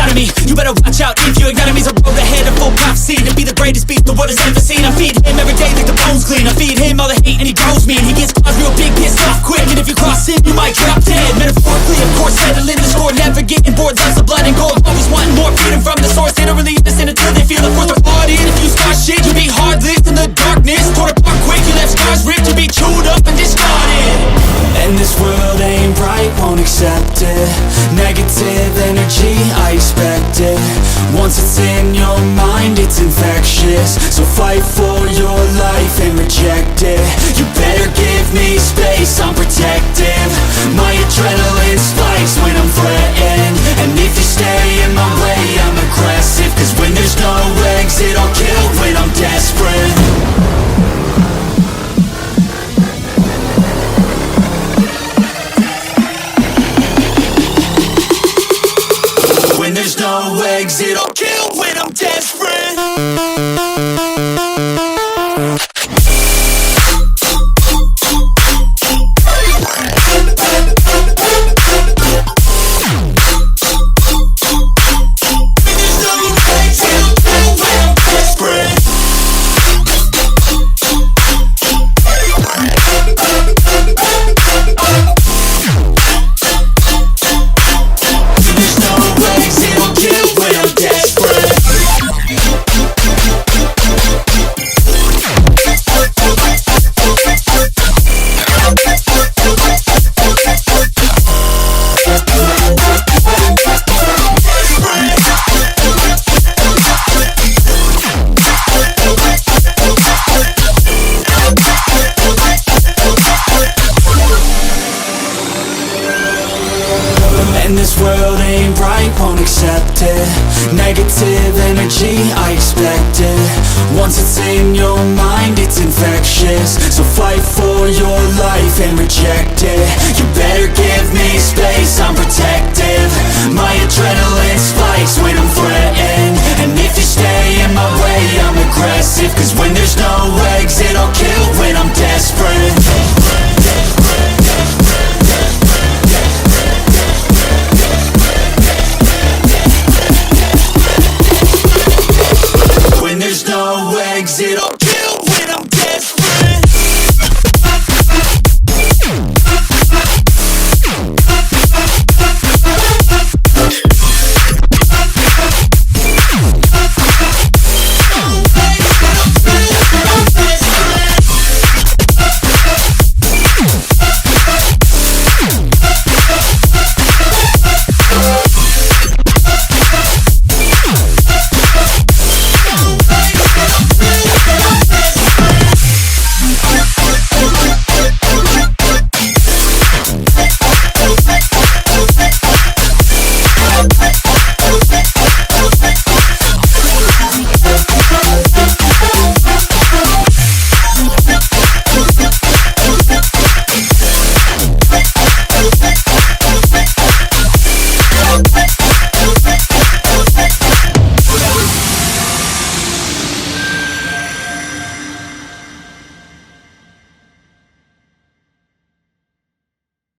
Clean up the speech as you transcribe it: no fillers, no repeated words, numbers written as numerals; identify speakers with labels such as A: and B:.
A: economy. You better watch out if your enemy's a road ahead of full prophecy to be the greatest beast the world has ever seen. I feed him every day like the bones clean. I feed him all the hate and he grows me, and he gets claws real big, pissed off quick. And if you cross him, you might drop dead. Metaphorically, of course, settling the score, never getting bored. Loves of blood and gold, always wanting more freedom from the source. They don't really understand until they feel the force of blood in. If you start shit, you'll be hard-lived in the darkness. Torn apart quick, you left scars ripped, you'll be chewed up and discarded.
B: And this world ain't right, won't accept it. Negative energy, I expect it. Once it's in your mind, it's infectious. So fight for your life and reject it. You better give me space, I'm protective. My adrenaline spikes when I'm threatened. And if you stay in my way, I'm aggressive. Cause when there's no exit, I'll kill when I'm desperate. When there's no exit, I'll kill when I'm desperate. And this world ain't right, won't accept it. Negative energy, I expect it. Once it's in your mind, it's infectious. So fight for your life and reject it.